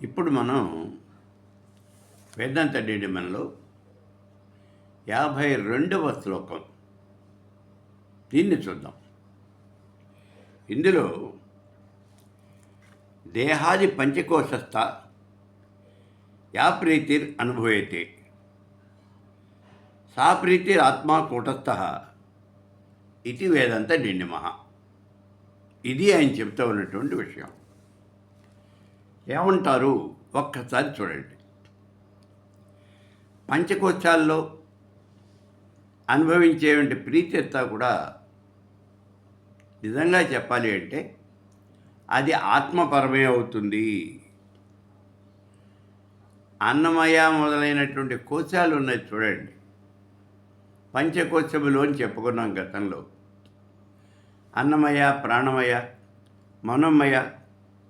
ఇప్పుడు మనం వేదాంత డీడమంలో 52వ శ్లోకం దీన్ని చూద్దాం. ఇందులో దేహాది పంచకోశస్థ యా ప్రీతిర్ అనుభూయతే సా ప్రీతిర్ ఆత్మా కూటస్థ ఇది వేదాంత డిండిమః. ఇది ఆయన చెప్తూ ఉన్నటువంటి విషయం. ఏమంటారు ఒక్కసారి చూడండి. పంచకోశాల్లో అనుభవించేటువంటి ప్రీతి అంతా కూడా నిజంగా చెప్పాలి అంటే అది ఆత్మపరమే అవుతుంది. అన్నమయ మొదలైనటువంటి కోశాలు ఉన్నాయి చూడండి. పంచకోశములు అని చెప్పుకున్నాం గతంలో. అన్నమయ, ప్రాణమయ, మనోమయ,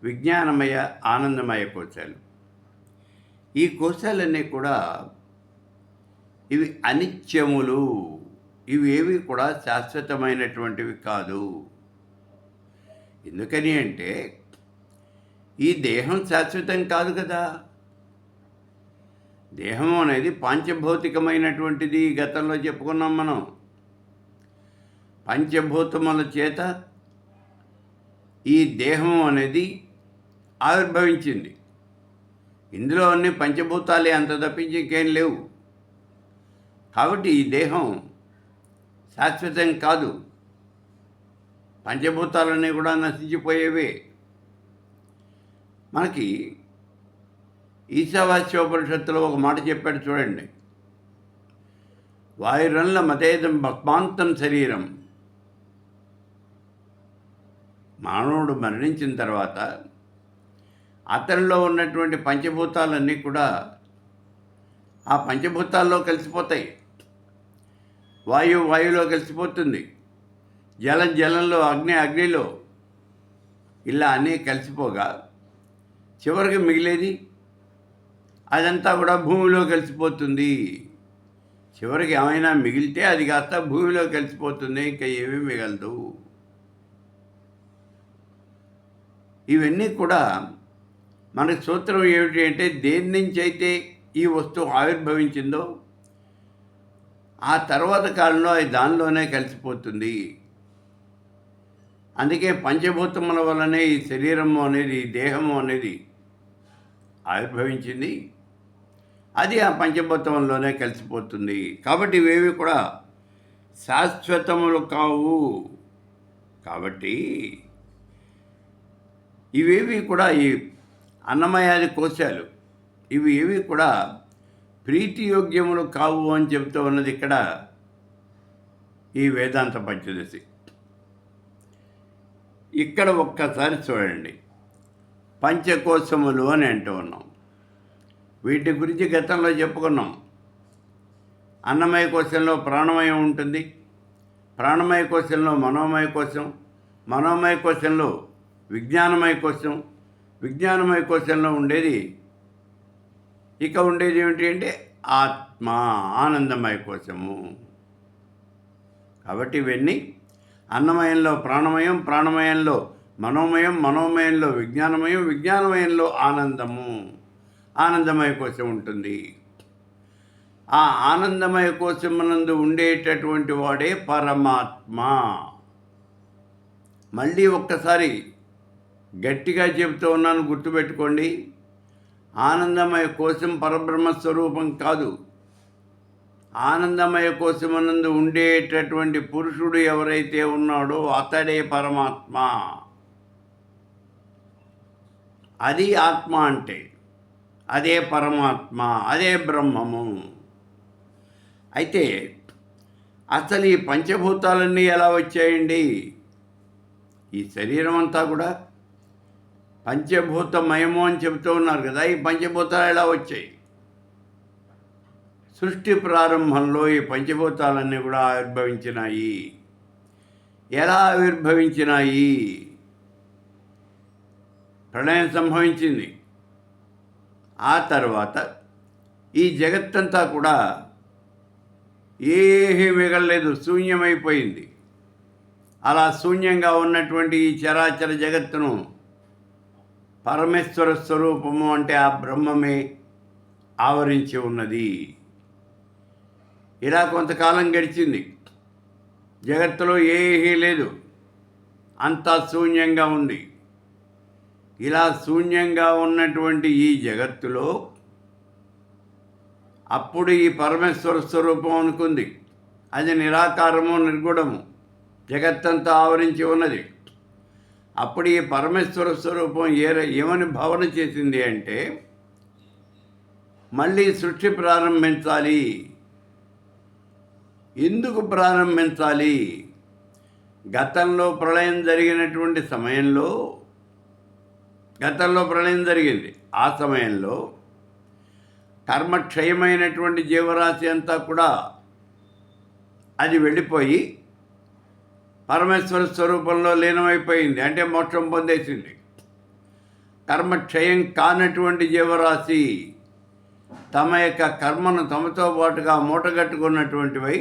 విజ్ఞానమయ, ఆనందమయ కోశాలు. ఈ కోశాలన్నీ కూడా ఇవి అనిత్యములు. ఇవేవి కూడా శాశ్వతమైనటువంటివి కాదు. ఎందుకని అంటే ఈ దేహం శాశ్వతం కాదు కదా. దేహం అనేది పాంచభౌతికమైనటువంటిది. గతంలో చెప్పుకున్నాం మనం. పంచభూతముల చేత ఈ దేహం అనేది ఆవిర్భవించింది. ఇందులో అన్ని పంచభూతాలే, అంత తప్పించి ఇంకేం లేవు. కాబట్టి ఈ దేహం శాశ్వతం కాదు. పంచభూతాలన్నీ కూడా నశించిపోయేవే. మనకి ఈశావాస్యోపనిషత్తులో ఒక మాట చెప్పాడు చూడండి. వాయురన్ల మతేదం భస్మాంతం శరీరం. మానవుడు మరణించిన తర్వాత అతనిలో ఉన్నటువంటి పంచభూతాలన్నీ కూడా ఆ పంచభూతాల్లో కలిసిపోతాయి. వాయువులో కలిసిపోతుంది, జలంలో, అగ్నిలో, ఇలా అన్నీ కలిసిపోగా చివరికి మిగిలేది అదంతా కూడా భూమిలో కలిసిపోతుంది. చివరికి ఏమైనా మిగిలితే అది కాస్త భూమిలో కలిసిపోతుంది, ఇంకా ఏమీ మిగలదు. ఇవన్నీ కూడా మనకి సూత్రం ఏమిటి అంటే, దేని నుంచి అయితే ఈ వస్తువు ఆవిర్భవించిందో ఆ తర్వాత కాలంలో అది దానిలోనే కలిసిపోతుంది. అందుకే పంచభూతముల వల్లనే ఈ శరీరము అనేది, ఈ దేహము అనేది ఆవిర్భవించింది. అది ఆ పంచభూతంలోనే కలిసిపోతుంది. కాబట్టి ఇవేవి కూడా శాశ్వతములు కావు. కాబట్టి ఇవేవి కూడా ఈ అన్నమయాది కోశాలు ఇవి ఏవి కూడా ప్రీతియోగ్యములు కావు అని చెబుతూ ఉన్నది ఇక్కడ ఈ వేదాంత పంచదశి. ఇక్కడ ఒక్కసారి చూడండి. పంచకోశములు అని అంటూ ఉన్నాం. వీటి గురించి గతంలో చెప్పుకున్నాం. అన్నమయ కోశంలో ప్రాణమయం ఉంటుంది, ప్రాణమయ కోశంలో మనోమయ కోశం, మనోమయ కోశంలో విజ్ఞానమయ కోశం, విజ్ఞానమయ కోశంలో ఉండేది ఏమిటి అంటే ఆత్మ, ఆనందమయ కోశము. కాబట్టి ఇవన్నీ అన్నమయంలో ప్రాణమయం, ప్రాణమయంలో మనోమయం, మనోమయంలో విజ్ఞానమయం, విజ్ఞానమయంలో ఆనందము, ఆనందమయ కోశం ఉంటుంది. ఆ ఆనందమయ కోశమునందు ఉండేటటువంటి వాడే పరమాత్మ. మళ్ళీ ఒక్కసారి గట్టిగా చెబుతూ ఉన్నాను, గుర్తుపెట్టుకోండి. ఆనందమయ కోశం పరబ్రహ్మస్వరూపం కాదు. ఆనందమయ కోశమునందు ఉండేటటువంటి పురుషుడు ఎవరైతే ఉన్నాడో అతడే పరమాత్మ. అది ఆత్మ అంటే, అదే పరమాత్మ, అదే బ్రహ్మము. అయితే అసలు ఈ పంచభూతాలన్నీ ఎలా వచ్చాయండి? ఈ శరీరం అంతా కూడా పంచభూతమయము అని చెబుతూ ఉన్నారు కదా. ఈ పంచభూతాలు ఎలా వచ్చాయి? సృష్టి ప్రారంభంలో ఈ పంచభూతాలన్నీ కూడా ఆవిర్భవించినాయి. ఎలా ఆవిర్భవించినాయి? ప్రళయం సంభవించింది. ఆ తర్వాత ఈ జగత్తంతా కూడా ఏమీ మిగలలేదు, శూన్యమైపోయింది. అలా శూన్యంగా ఉన్నటువంటి ఈ చరాచర జగత్తును పరమేశ్వర స్వరూపము అంటే ఆ బ్రహ్మమే ఆవరించి ఉన్నది. ఇలా కొంతకాలం గడిచింది. జగత్తులో ఏమీ లేదు, అంతా శూన్యంగా ఉంది. ఇలా శూన్యంగా ఉన్నటువంటి ఈ జగత్తులో అప్పుడు ఈ పరమేశ్వర స్వరూపం అనుకుంది. అది నిరాకారము, నిర్గుణము, జగత్తంతా ఆవరించి ఉన్నది. అప్పుడు ఈ పరమేశ్వర స్వరూపం ఏమని భావన చేసింది అంటే, మళ్ళీ సృష్టి ప్రారంభించాలి. ఎందుకు ప్రారంభించాలి? గతంలో ప్రళయం జరిగినటువంటి సమయంలో, గతంలో ప్రళయం జరిగింది. ఆ సమయంలో కర్మక్షయమైనటువంటి జీవరాశి అంతా కూడా అది వెళ్ళిపోయి పరమేశ్వర స్వరూపంలో లీనమైపోయింది. అంటే మోక్షం పొందేసింది. కర్మక్షయం కానటువంటి జీవరాశి తమ యొక్క కర్మను తమతో పాటుగా మూటగట్టుకున్నటువంటివై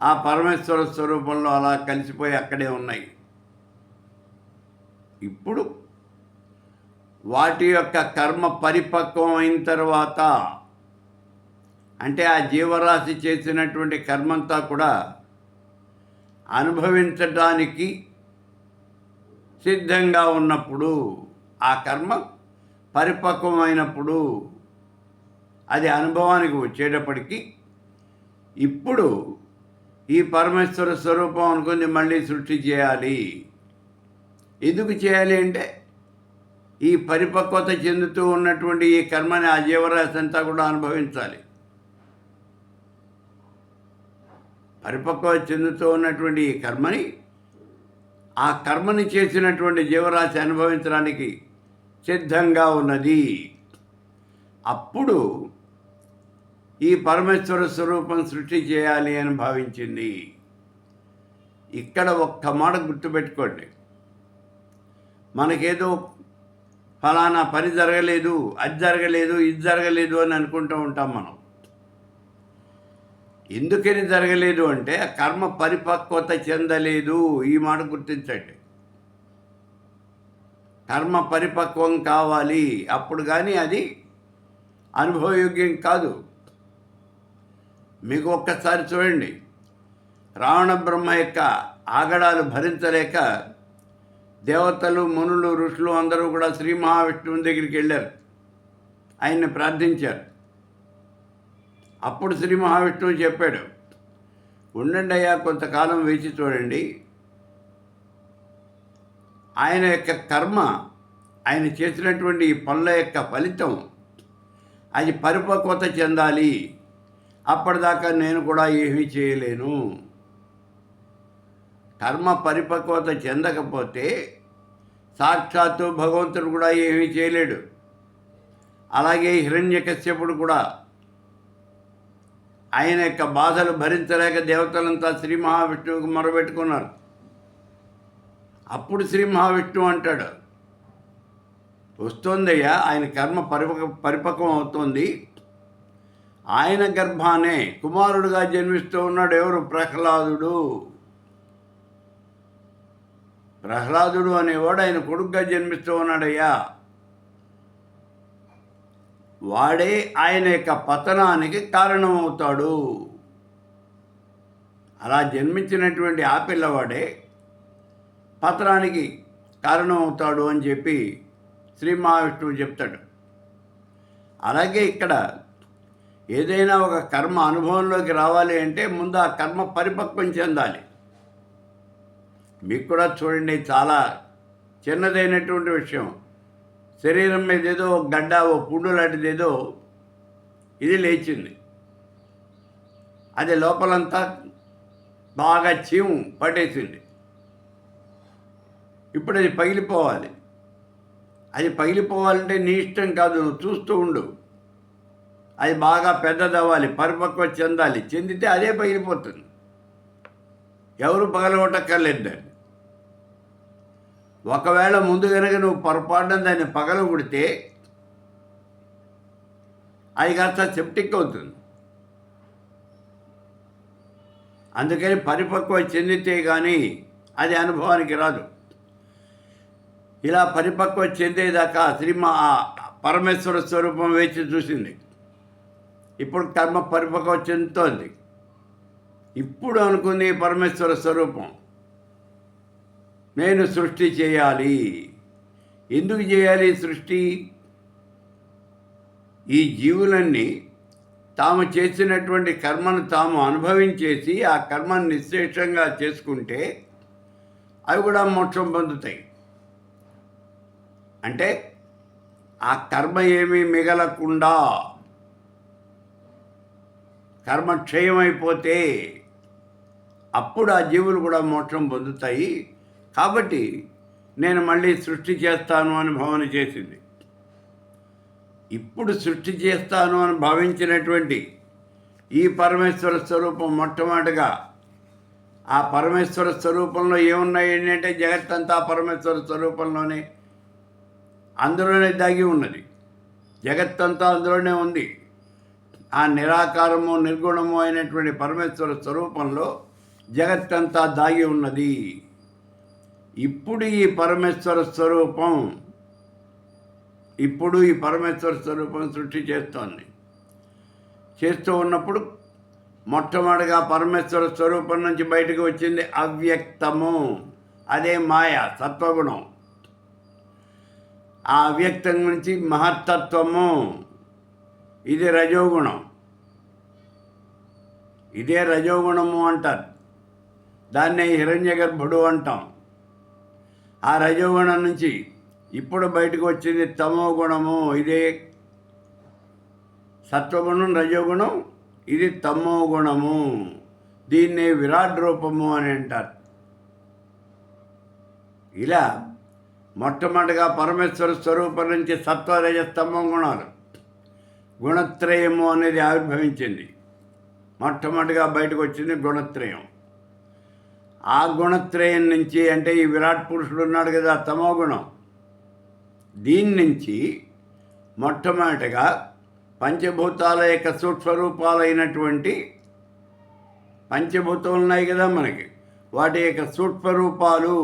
ఆ పరమేశ్వర స్వరూపంలో అలా కలిసిపోయి అక్కడే ఉన్నాయి. ఇప్పుడు వాటి యొక్క కర్మ పరిపక్వం అయిన తర్వాత, అంటే ఆ జీవరాశి చేసినటువంటి కర్మంతా కూడా అనుభవించడానికి సిద్ధంగా ఉన్నప్పుడు, ఆ కర్మ పరిపక్వమైనప్పుడు, అది అనుభవానికి వచ్చేటప్పటికి ఇప్పుడు ఈ పరమేశ్వర స్వరూపం అనుకుని మళ్ళీ సృష్టి చేయాలి. ఎందుకు చేయాలి అంటే, ఈ పరిపక్వత చెందుతూ ఉన్నటువంటి ఈ కర్మని ఆ జీవరాశి అంతా కూడా అనుభవించాలి. పరిపక్వత చెందుతూ ఉన్నటువంటి ఈ కర్మని, ఆ కర్మని చేసినటువంటి జీవరాశి అనుభవించడానికి సిద్ధంగా ఉన్నది. అప్పుడు ఈ పరమేశ్వర స్వరూపం సృష్టి చేయాలి అని భావించింది. ఇక్కడ ఒక్క మాట గుర్తుపెట్టుకోండి. మనకేదో ఫలానా పని జరగలేదు, అది జరగలేదు, ఇది జరగలేదు అని అనుకుంటూ ఉంటాం మనం. ఎందుకని జరగలేదు అంటే కర్మ పరిపక్వత చెందలేదు. ఈ మాట గుర్తించండి. కర్మ పరిపక్వం కావాలి, అప్పుడు కానీ అది అనుభవయోగ్యం కాదు. మీకు ఒక్కసారి చూడండి, రావణ బ్రహ్మ యొక్క ఆగడాలు భరించలేక దేవతలు, మునులు, ఋషులు అందరూ కూడా శ్రీ మహావిష్ణువు దగ్గరికి వెళ్ళారు, ఆయన్ని ప్రార్థించారు. అప్పుడు శ్రీ మహావిష్ణువు చెప్పాడు, ఉండండి అయ్యా, కొంతకాలం వేచి చూడండి. ఆయన యొక్క కర్మ, ఆయన చేసినటువంటి ఈ పనుల యొక్క ఫలితం అది పరిపక్వత చెందాలి. అప్పటిదాకా నేను కూడా ఏమీ చేయలేను. కర్మ పరిపక్వత చెందకపోతే సాక్షాత్తు భగవంతుడు కూడా ఏమీ చేయలేడు. అలాగే హిరణ్యకశ్యపుడు కూడా ఆయన యొక్క బాధలు భరించలేక దేవతలంతా శ్రీ మహావిష్ణువుకు మొరబెట్టుకున్నారు. అప్పుడు శ్రీ మహావిష్ణువు అంటాడు, వస్తుందయ్యా, ఆయన కర్మ పరిపక్వం అవుతోంది. ఆయన గర్భానే కుమారుడుగా జన్మిస్తూ ఉన్నాడు. ఎవరు? ప్రహ్లాదుడు. ప్రహ్లాదుడు అనేవాడు ఆయన కొడుకుగా జన్మిస్తూ ఉన్నాడయ్యా. వాడే ఆయన యొక్క పతనానికి కారణమవుతాడు. అలా జన్మించినటువంటి ఆ పిల్లవాడే పతనానికి కారణమవుతాడు అని చెప్పి శ్రీ మహావిష్ణువు చెప్తాడు. అలాగే ఇక్కడ ఏదైనా ఒక కర్మ అనుభవంలోకి రావాలి అంటే ముందు ఆ కర్మ పరిపక్వం చెందాలి. మీకు కూడా చూడండి, చాలా చిన్నదైనటువంటి విషయం, శరీరం మీద ఏదో ఒక గడ్డ, ఓ పుండు లాంటిది ఏదో ఇది లేచింది. అది లోపలంతా బాగా చీము పట్టేసింది. ఇప్పుడు అది పగిలిపోవాలి. అది పగిలిపోవాలంటే నీ ఇష్టం కాదు, నువ్వు చూస్తూ ఉండు. అది బాగా పెద్దదవ్వాలి, పరిపక్వ చెందాలి. చెందితే అదే పగిలిపోతుంది. ఎవరు పగలగొట్టక్కర్లేదు దాన్ని. ఒకవేళ ముందు కనుక నువ్వు పొరపాటున దాన్ని పగలగొడితే అది కాస్త సెప్టిక్ అవుతుంది. అందుకని పరిపక్వ చెందితే కానీ అది అనుభవానికి రాదు. ఇలా పరిపక్వ చెందేదాకా పరమేశ్వర స్వరూపం వేచి చూసింది. ఇప్పుడు కర్మ పరిపక్వ చెందుతోంది. ఇప్పుడు అనుకుంది పరమేశ్వర స్వరూపం, నేను సృష్టి చేయాలి. ఎందుకు చేయాలి సృష్టి? ఈ జీవులన్నీ తాము చేసినటువంటి కర్మను తాము అనుభవించేసి ఆ కర్మను నిశ్శేషంగా చేసుకుంటే అవి కూడా మోక్షం పొందుతాయి. అంటే ఆ కర్మ ఏమీ మిగలకుండా కర్మ క్షయమైపోతే అప్పుడు ఆ జీవులు కూడా మోక్షం పొందుతాయి. కాబట్టి నేను మళ్ళీ సృష్టి చేస్తాను అని భావన చేసింది. ఇప్పుడు సృష్టి చేస్తాను అని భావించినటువంటి ఈ పరమేశ్వర స్వరూపం మొట్టమొదటిగా ఆ పరమేశ్వర స్వరూపంలో ఏమున్నాయి అంటే జగత్తంతా పరమేశ్వర స్వరూపంలోనే, అందులోనే దాగి ఉన్నది. జగత్తంతా అందులోనే ఉంది. ఆ నిరాకారము నిర్గుణము అయినటువంటి పరమేశ్వర స్వరూపంలో జగత్తంతా దాగి ఉన్నది. ఇప్పుడు ఈ పరమేశ్వర స్వరూపం సృష్టి చేస్తూ ఉన్నప్పుడు మొట్టమొదటిగా పరమేశ్వర స్వరూపం నుంచి బయటకు వచ్చింది అవ్యక్తము. అదే మాయ, సత్వగుణం. ఆ అవ్యక్తం నుంచి మహత్తత్వము, ఇది రజోగుణం. ఇదే రజోగుణము అంటారు. దాన్నే హిరణ్యగర్భుడు అంటాం. ఆ రజోగుణం నుంచి ఇప్పుడు బయటకు వచ్చింది తమో గుణము. ఇదే సత్వగుణం, రజోగుణం, ఇది తమో గుణము. దీన్నే విరాట్ రూపము అని అంటారు. ఇలా మొట్టమొదటిగా పరమేశ్వర స్వరూపం నుంచి సత్వ, రజస్తమో గుణాలు, గుణత్రయము అనేది ఆవిర్భవించింది. మొట్టమొదటిగా బయటకు వచ్చింది గుణత్రయం. ఆ గుణత్రయం నుంచి అంటే ఈ విరాట్ పురుషుడు ఉన్నాడు కదా, తమో గుణం, దీని నుంచి మొట్టమొదటిగా పంచభూతాల యొక్క సూక్ష్మరూపాలైనటువంటి పంచభూతాలు ఉన్నాయి కదా మనకి, వాటి యొక్క సూక్ష్మరూపాలు,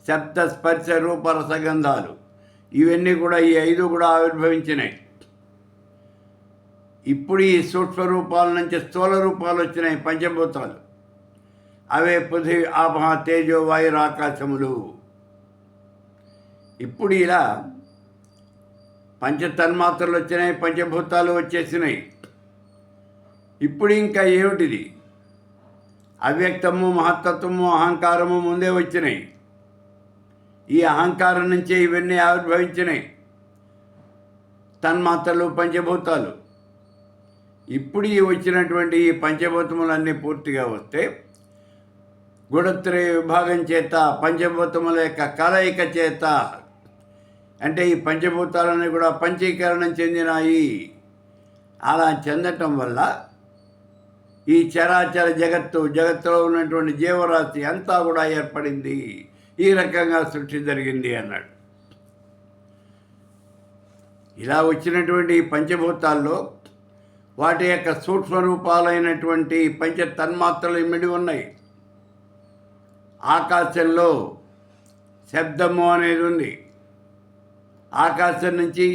శబ్ద స్పర్శ రూప రసగంధాలు, ఇవన్నీ కూడా ఈ 5 కూడా ఆవిర్భవించినాయి. ఇప్పుడు ఈ సూక్ష్మరూపాల నుంచి స్థూల రూపాలు వచ్చినాయి, పంచభూతాలు. అవే పృథివీ, ఆపహ, తేజో, వాయుర్, ఆకాశములు. ఇప్పుడు ఇలా పంచతన్మాత్రలు వచ్చినాయి, పంచభూతాలు వచ్చేసినాయి. ఇప్పుడు ఇంకా ఏమిటిది? అవ్యక్తము, మహత్తత్వము, అహంకారము ముందే వచ్చినాయి. ఈ అహంకారం నుంచే ఇవన్నీ ఆవిర్భవించినాయి, తన్మాత్రలు, పంచభూతాలు. ఇప్పుడు ఈ వచ్చినటువంటి ఈ పంచభూతములన్నీ పూర్తిగా వస్తే గుణత్రయ విభాగం చేత, పంచభూతముల యొక్క కలయిక చేత, అంటే ఈ పంచభూతాలన్నీ కూడా పంచీకరణం చెందినాయి. అలా చెందటం వల్ల ఈ చరాచర జగత్తులో ఉన్నటువంటి జీవరాశి అంతా కూడా ఏర్పడింది. ఈ రకంగా సృష్టి జరిగింది అన్నాడు. ఇలా వచ్చినటువంటి ఈ పంచభూతాల్లో వాటి యొక్క సూక్ష్మరూపాలైనటువంటి పంచ తన్మాత్రలు ఇమిడి ఉన్నాయి. ఆకాశంలో శబ్దము అనేది ఉంది. ఆకాశం నుంచి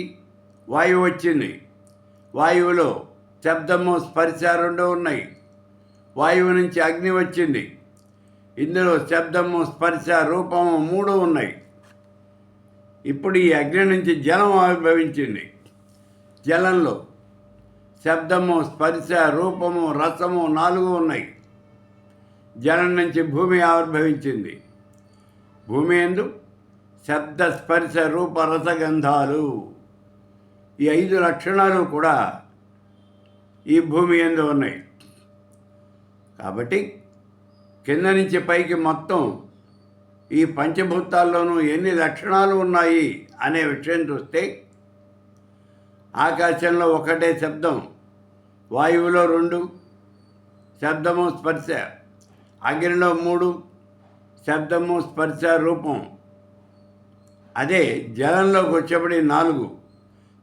వాయువు వచ్చింది. వాయువులో శబ్దము, స్పర్శ 2 ఉన్నాయి. వాయువు నుంచి అగ్ని వచ్చింది. ఇందులో శబ్దము, స్పర్శ, రూపము 3 ఉన్నాయి. ఇప్పుడు ఈ అగ్ని నుంచి జలం ఆవిర్భవించింది. జలంలో శబ్దము, స్పర్శ, రూపము, రసము 4 ఉన్నాయి. జలం నుంచి భూమి ఆవిర్భవించింది. భూమి యందు శబ్ద, స్పర్శ, రూప, రసగంధాలు, ఈ 5 లక్షణాలు కూడా ఈ భూమి యందు ఉన్నాయి. కాబట్టి కింద నుంచి పైకి మొత్తం ఈ పంచభూతాల్లోనూ ఎన్ని లక్షణాలు ఉన్నాయి అనే విషయం చూస్తే, ఆకాశంలో 1 శబ్దం, వాయువులో 2 శబ్దము, స్పర్శ, అగ్నిలో 3 శబ్దము, స్పర్శ, రూపం. అదే జలంలోకి వచ్చేప్పటి 4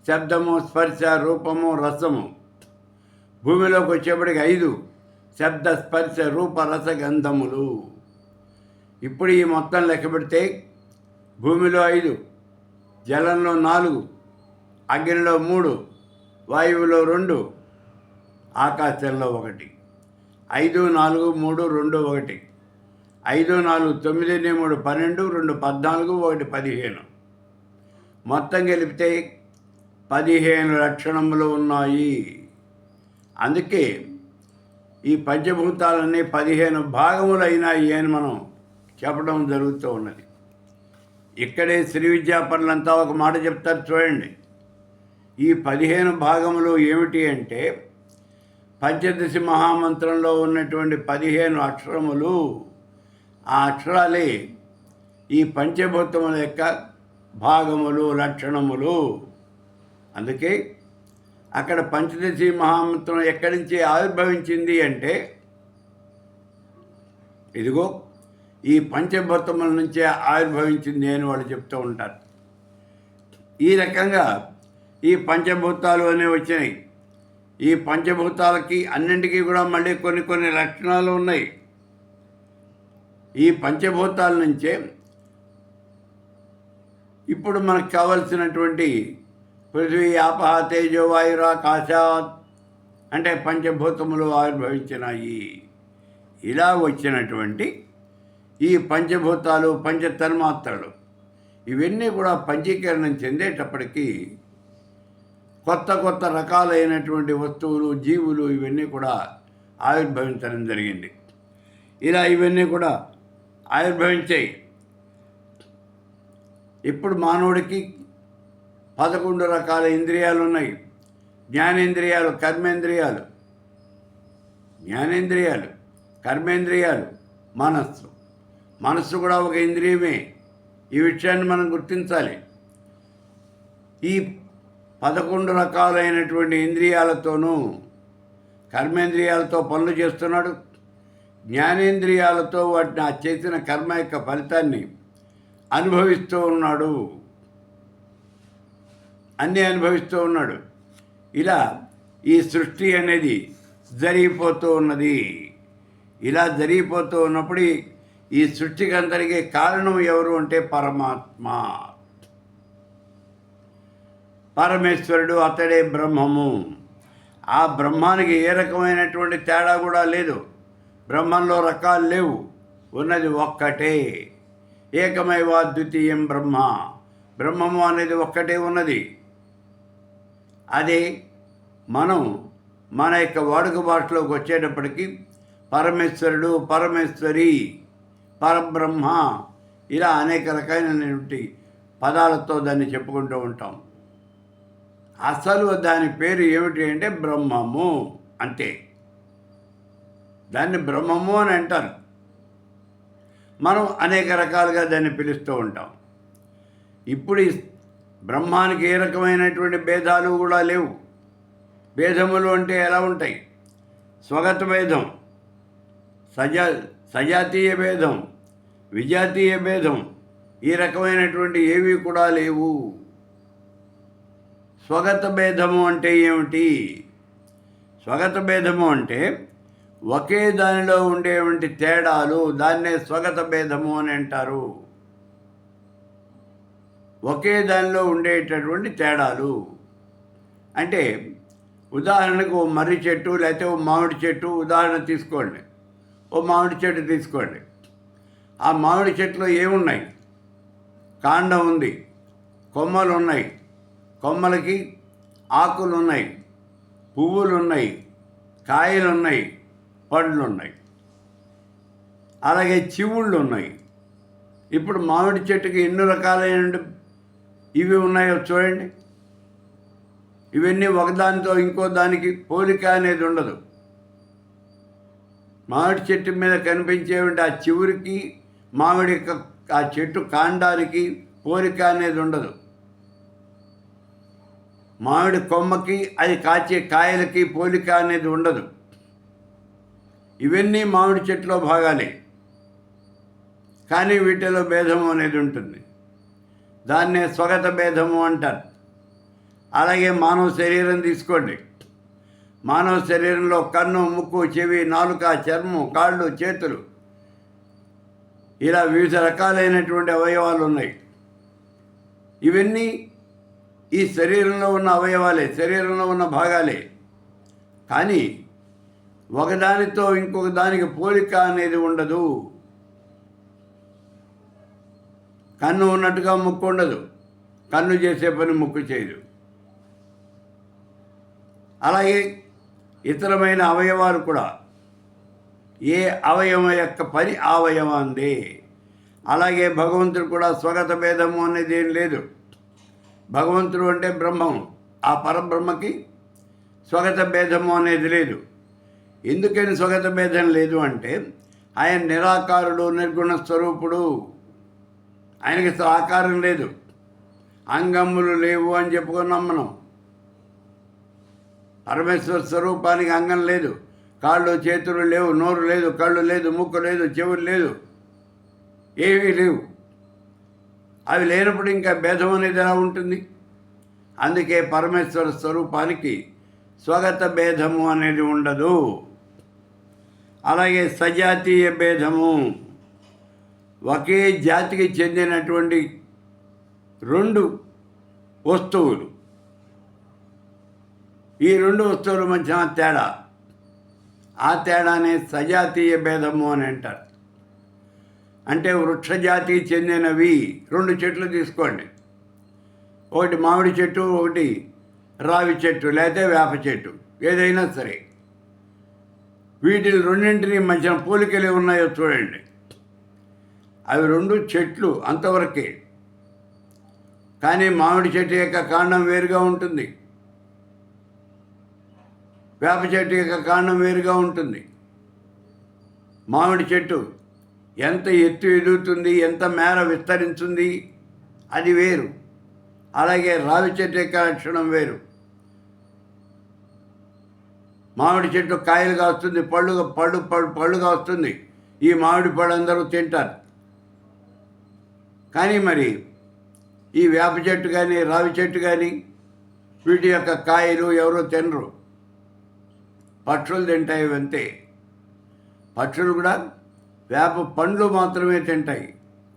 శబ్దము, స్పర్శ, రూపము, రసము. భూమిలోకి వచ్చేప్పటికి 5 శబ్ద, స్పర్శ, రూప, రసగంధములు. ఇప్పుడు ఈ మొత్తం లెక్క పెడితే భూమిలో 5, జలంలో 4, అగ్నిలో 3, వాయువులో 2, ఆకాశంలో 1. 5, 4, 3, 2, 1. 5, 4, 9, 3, 12, 2, 14, 1, 15. మొత్తం కలిపితే 15 లక్షణములు ఉన్నాయి. అందుకే ఈ పంచభూతాలన్నీ 15 భాగములు అయినాయి అని మనం చెప్పడం జరుగుతూ ఉన్నది. ఇక్కడే శ్రీ విద్యాపరులంతా ఒక మాట చెప్తారు చూడండి. ఈ 15 భాగములు ఏమిటి అంటే పంచదశి మహామంత్రంలో ఉన్నటువంటి 15 అక్షరములు. ఆ అక్షరాలే ఈ పంచభూతముల యొక్క భాగములు, లక్షణములు. అందుకే అక్కడ పంచదశి మహామంత్రం ఎక్కడి నుంచి ఆవిర్భవించింది అంటే ఇదిగో ఈ పంచభూతముల నుంచే ఆవిర్భవించింది అని వాళ్ళు చెప్తూ ఉంటారు. ఈ రకంగా ఈ పంచభూతాలు అనేవి వచ్చినాయి. ఈ పంచభూతాలకి అన్నింటికీ కూడా మళ్ళీ కొన్ని లక్షణాలు ఉన్నాయి. ఈ పంచభూతాల నుంచే ఇప్పుడు మనకు కావలసినటువంటి పృథ్వీ, ఆపహ, తేజో, వాయురాకాశాత్ అంటే పంచభూతములు ఆవిర్భవించినాయి. ఇలా వచ్చినటువంటి ఈ పంచభూతాలు, పంచతన్మాత్రలు ఇవన్నీ కూడా పంచీకరణం చెందేటప్పటికీ కొత్త రకాలైనటువంటి వస్తువులు, జీవులు ఇవన్నీ కూడా ఆవిర్భవించడం జరిగింది. ఇలా ఇవన్నీ కూడా ఆవిర్భవించాయి. ఇప్పుడు మానవుడికి 11 రకాల ఇంద్రియాలు ఉన్నాయి. జ్ఞానేంద్రియాలు, కర్మేంద్రియాలు, మనస్సు కూడా ఒక ఇంద్రియమే. ఈ విషయాన్ని మనం గుర్తించాలి. ఈ 11 రకాలైనటువంటి ఇంద్రియాలతోనూ కర్మేంద్రియాలతో పనులు చేస్తున్నాడు. జ్ఞానేంద్రియాలతో వాటిని ఆ చేసిన కర్మ యొక్క ఫలితాన్ని అనుభవిస్తూ ఉన్నాడు. అన్నీ అనుభవిస్తూ ఉన్నాడు. ఇలా ఈ సృష్టి అనేది జరిగిపోతూ ఉన్నది. ఇలా జరిగిపోతూ ఉన్నప్పుడు ఈ సృష్టికి అందరికీ కారణం ఎవరు అంటే పరమాత్మ, పరమేశ్వరుడు, అతడే బ్రహ్మము. ఆ బ్రహ్మానికి ఏ రకమైనటువంటి తేడా కూడా లేదు. బ్రహ్మంలో రకాలు లేవు, ఉన్నది ఒక్కటే. ఏకమైవా ద్వితీయం బ్రహ్మము అనేది ఒక్కటే ఉన్నది. అదే మనం మన యొక్క వాడుక భాషలోకి వచ్చేటప్పటికి పరమేశ్వరుడు, పరమేశ్వరి, పరబ్రహ్మ ఇలా అనేక రకాలైనటువంటి పదాలతో దాన్ని చెప్పుకుంటూ ఉంటాం. అసలు దాని పేరు ఏమిటి అంటే బ్రహ్మము. అంతే, దాన్ని బ్రహ్మము అని అంటారు. మనం అనేక రకాలుగా దాన్ని పిలుస్తూ ఉంటాం. ఇప్పుడు ఈ బ్రహ్మానికి ఏ రకమైనటువంటి భేదాలు కూడా లేవు. భేదములు అంటే ఎలా ఉంటాయి? స్వగత భేదం, సజాతీయ భేదం, విజాతీయ భేదం, ఈ రకమైనటువంటి ఏవి కూడా లేవు. స్వగత భేదము అంటే ఏమిటి? స్వగత భేదము అంటే ఒకే దానిలో ఉండేటువంటి తేడాలు, దాన్నే స్వగత భేదము అని అంటారు. ఒకే దానిలో ఉండేటటువంటి తేడాలు అంటే ఉదాహరణకు ఓ మర్రి చెట్టు లేకపోతే ఓ మామిడి చెట్టు ఉదాహరణ తీసుకోండి. ఓ మామిడి చెట్టు తీసుకోండి. ఆ మామిడి చెట్టులో ఏమున్నాయి? కాండం ఉంది, కొమ్మలు ఉన్నాయి, కొమ్మలకి ఆకులు ఉన్నాయి, పువ్వులు ఉన్నాయి, కాయలు ఉన్నాయి, పండ్లు ఉన్నాయి, అలాగే చివుళ్ళు ఉన్నాయి. ఇప్పుడు మామిడి చెట్టుకి ఎన్ని రకాలైన ఇవి ఉన్నాయో చూడండి. ఇవన్నీ ఒకదానితో ఇంకో దానికి పోలిక అనేది ఉండదు. మామిడి చెట్టు మీద కనిపించేవంటి ఆ చివురికి మామిడి ఆ చెట్టు కాండానికి పోలిక అనేది ఉండదు. మామిడి కొమ్మకి అది కాచే కాయలకి పోలిక అనేది ఉండదు. ఇవన్నీ మామిడి చెట్టులో భాగాలే, కానీ వీటిలో భేదము అనేది ఉంటుంది. దాన్నే స్వగత భేదము అంటారు. అలాగే మానవ శరీరం తీసుకోండి. మానవ శరీరంలో కన్ను, ముక్కు, చెవి, నాలుక, చర్మం, కాళ్ళు, చేతులు ఇలా వివిధ రకాలైనటువంటి అవయవాలు ఉన్నాయి. ఇవన్నీ ఈ శరీరంలో ఉన్న అవయవాలే, శరీరంలో ఉన్న భాగాలే. కానీ ఒకదానితో ఇంకొక దానికి పోలిక అనేది ఉండదు. కన్ను ఉన్నట్టుగా ముక్కు ఉండదు, కన్ను చేసే పని ముక్కు చేయదు. అలాగే ఇతరమైన అవయవాలు కూడా ఏ అవయవం యొక్క పని అవయవాందే. అలాగే భగవంతుడు కూడా స్వగత భేదము అనేది ఏం లేదు. భగవంతుడు అంటే బ్రహ్మము, ఆ పరబ్రహ్మకి స్వగత భేదము అనేది లేదు. ఎందుకని స్వగత భేదం లేదు అంటే ఆయన నిరాకారుడు, నిర్గుణ స్వరూపుడు. ఆయనకి ఆకారం లేదు, అంగములు లేవు అని చెప్పుకున్నాం మనం. పరమేశ్వర స్వరూపానికి అంగం లేదు, కాళ్ళు చేతులు లేవు, నోరు లేదు, కళ్ళు లేదు, ముక్కు లేదు, చెవులు లేదు, ఏమీ లేవు. అవి లేనప్పుడు ఇంకా భేదం అనేది ఎలా ఉంటుంది? అందుకే పరమేశ్వర స్వరూపానికి స్వగత భేదము అనేది ఉండదు. అలాగే సజాతీయ భేదము, ఒకే జాతికి చెందినటువంటి రెండు వస్తువులు, ఈ రెండు వస్తువుల మధ్య తేడా, ఆ తేడానే సజాతీయ భేదము అని అంటారు. అంటే వృక్షజాతికి చెందినవి రెండు చెట్లు తీసుకోండి, ఒకటి మామిడి చెట్టు, ఒకటి రావి చెట్టు, లేకపోతే వేప చెట్టు, ఏదైనా సరే. వీటిని రెండింటిని మధ్యన పోలికలు ఉన్నాయో చూడండి. అవి రెండు చెట్లు అంతవరకే. కానీ మామిడి చెట్టు యొక్క కాండం వేరుగా ఉంటుంది, వేప చెట్టు యొక్క కాండం వేరుగా ఉంటుంది. మామిడి చెట్టు ఎంత ఎత్తు ఎదుగుతుంది, ఎంత మేర విస్తరించింది, అది వేరు. అలాగే రావి చెట్టు యొక్క లక్షణం వేరు. మామిడి చెట్టు కాయలుగా వస్తుంది, పళ్ళుగా వస్తుంది. ఈ మామిడి పళ్ళు అందరూ తింటారు. కానీ మరి ఈ వేప చెట్టు కానీ రావి చెట్టు కానీ వీటి యొక్క కాయలు ఎవరో తినరు, పక్షులు తింటాయి. అంతే. పక్షులు కూడా వేప పండ్లు మాత్రమే తింటాయి,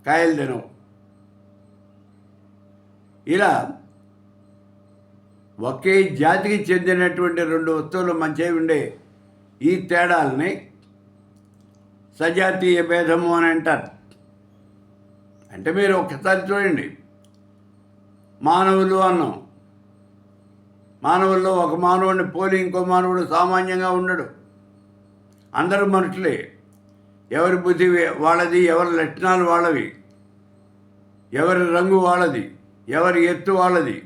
కాయలు తినవు. ఇలా ఒకే జాతికి చెందినటువంటి రెండు వస్తువుల మధ్య ఉండే ఈ తేడాలని సజాతీయ భేదము అని అంటారు. అంటే మీరు ఒక్కసారి చూడండి, మానవులు అన్నాం. మానవుల్లో ఒక మానవుడిని పోలి ఇంకో మానవుడు సామాన్యంగా ఉండడు. అందరూ మనుషులే, ఎవరి బుద్ధి వాళ్ళది, ఎవరి లక్షణాలు వాళ్ళవి, ఎవరి రంగు వాళ్ళది, ఎవరి ఎత్తు వాళ్ళది,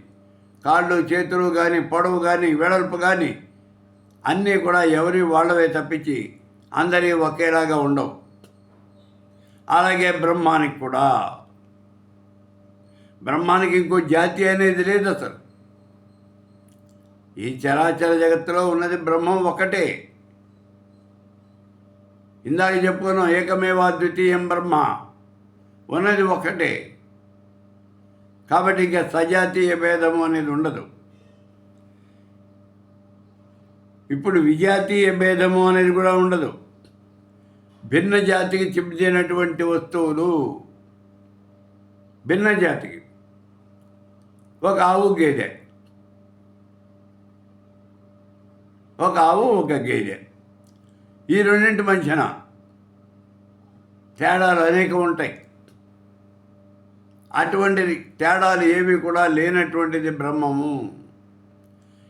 కాళ్ళు చేతులు కానీ పొడవు కానీ వెడల్పు కానీ అన్నీ కూడా ఎవరి వాళ్ళవే తప్పించి అందరి ఒకేలాగా ఉండవు. అలాగే బ్రహ్మానికి కూడా, బ్రహ్మానికి ఇంకో జాతి అనేది లేదు అసలు. ఈ చరాచర జగత్తులో ఉన్నది బ్రహ్మం ఒకటే. ఇందాక చెప్పుకున్నాం, ఏకమేవా ద్వితీయం బ్రహ్మ, ఉన్నది ఒకటే. కాబట్టి ఇంకా సజాతీయ భేదము అనేది ఉండదు. ఇప్పుడు విజాతీయ భేదము అనేది కూడా ఉండదు. భిన్న జాతికి చెందినటువంటి వస్తువులు, భిన్న జాతికి, ఒక ఆవు గేదె, ఒక ఆవు ఒక గేదె, ఈ రెండింటి మధ్యన తేడాలు అనేకం ఉంటాయి. అటువంటిది తేడాలు ఏవి కూడా లేనటువంటిది బ్రహ్మము.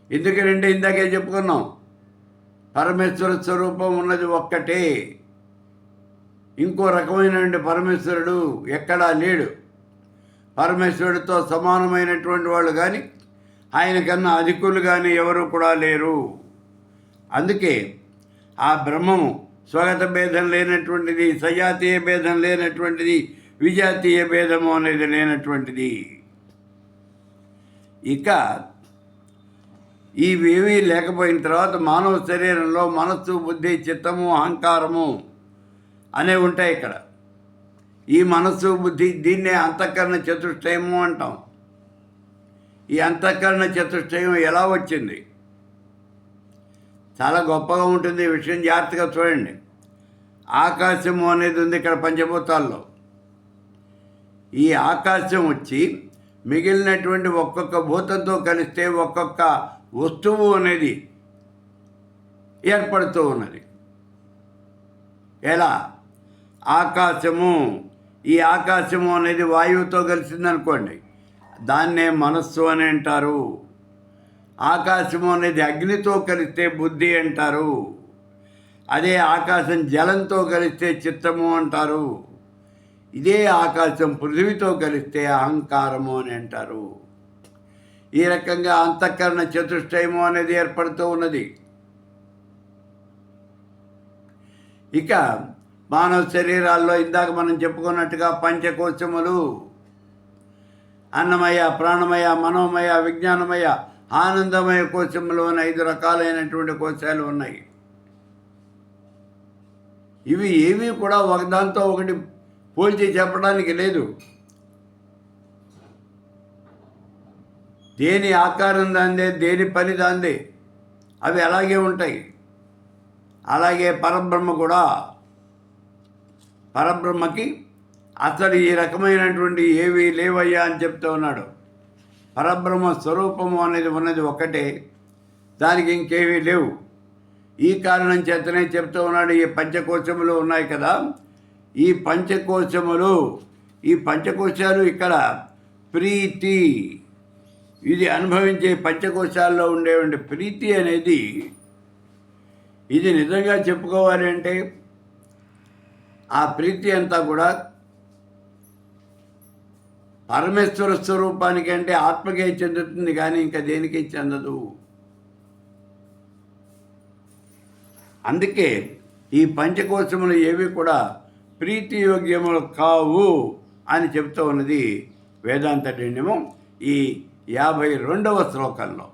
ఎందుకంటే ఇందాకే చెప్పుకున్నాం, పరమేశ్వర స్వరూపం ఉన్నది ఒక్కటే. ఇంకో రకమైనటువంటి పరమేశ్వరుడు ఎక్కడా లేడు. పరమేశ్వరుడితో సమానమైనటువంటి వాళ్ళు కానీ ఆయన కన్నా అధికులు కానీ ఎవరు కూడా లేరు. అందుకే ఆ బ్రహ్మము స్వగత భేదం లేనటువంటిది, సజాతీయ భేదం లేనటువంటిది, విజాతీయ భేదము అనేది లేనటువంటిది. ఇక ఇవేమీ లేకపోయిన తర్వాత మానవ శరీరంలో మనస్సు, బుద్ధి, చిత్తము, అహంకారము అనేవి ఉంటాయి. ఇక్కడ ఈ మనస్సు, బుద్ధి, దీన్నే అంతఃకరణ చతుష్టయము అంటాం. ఈ అంతఃకరణ చతుష్టయం ఎలా వచ్చింది? చాలా గొప్పగా ఉంటుంది. ఈ విషయం జాగ్రత్తగా చూడండి. ఆకాశము అనేది ఉంది ఇక్కడ పంచభూతాల్లో. ఈ ఆకాశం వచ్చి మిగిలినటువంటి ఒక్కొక్క భూతంతో కలిస్తే ఒక్కొక్క వస్తువు అనేది ఏర్పడుతూ ఉన్నది. ఎలా? ఆకాశము, ఈ ఆకాశము అనేది వాయువుతో కలిసిందనుకోండి, దాన్నే మనస్సు అని అంటారు. ఆకాశము అనేది అగ్నితో కలిస్తే బుద్ధి అంటారు. అదే ఆకాశం జలంతో కలిస్తే చిత్తము అంటారు. ఇదే ఆకాశం పృథివీతో కలిస్తే అహంకారము అని అంటారు. ఈ రకంగా అంతఃకరణ చతుష్టయము అనేది ఏర్పడుతూ ఉన్నది. ఇక మానవ శరీరాల్లో ఇందాక మనం చెప్పుకున్నట్టుగా పంచకోశములు, అన్నమయ, ప్రాణమయ, మనోమయ, విజ్ఞానమయ, ఆనందమయ కోశములు అని 5 రకాలైనటువంటి కోశాలు ఉన్నాయి. ఇవి ఏవి కూడా ఒకదాంతో ఒకటి పోల్చి చెప్పడానికి లేదు. దేని ఆకారం దాందే, దేని పని దాందే, అవి అలాగే ఉంటాయి. అలాగే పరబ్రహ్మ కూడా, పరబ్రహ్మకి అసలు ఈ రకమైనటువంటి ఏవి లేవయ్యా అని చెప్తూ ఉన్నాడు. పరబ్రహ్మ స్వరూపము అనేది ఉన్నది ఒక్కటే, దానికి ఇంకేమీ లేవు. ఈ కారణం చేతనే చెప్తూ ఉన్నాడు, ఈ పంచకోశములు ఉన్నాయి కదా, ఈ పంచకోశాలు ఇక్కడ ప్రీతి, ఇది అనుభవించే పంచకోశాల్లో ఉండేటువంటి ప్రీతి అనేది, ఇది నిజంగా చెప్పుకోవాలి అంటే ఆ ప్రీతి అంతా కూడా పరమేశ్వర స్వరూపానికి అంటే ఆత్మకే చెందుతుంది, కానీ ఇంకా దేనికి చెందదు. అందుకే ఈ పంచకోశములు ఏవి కూడా ప్రీతి యోగ్యములు కావు అని చెప్తూ ఉన్నది వేదాంత నిర్ణయము ఈ 52వ శ్లోకంలో.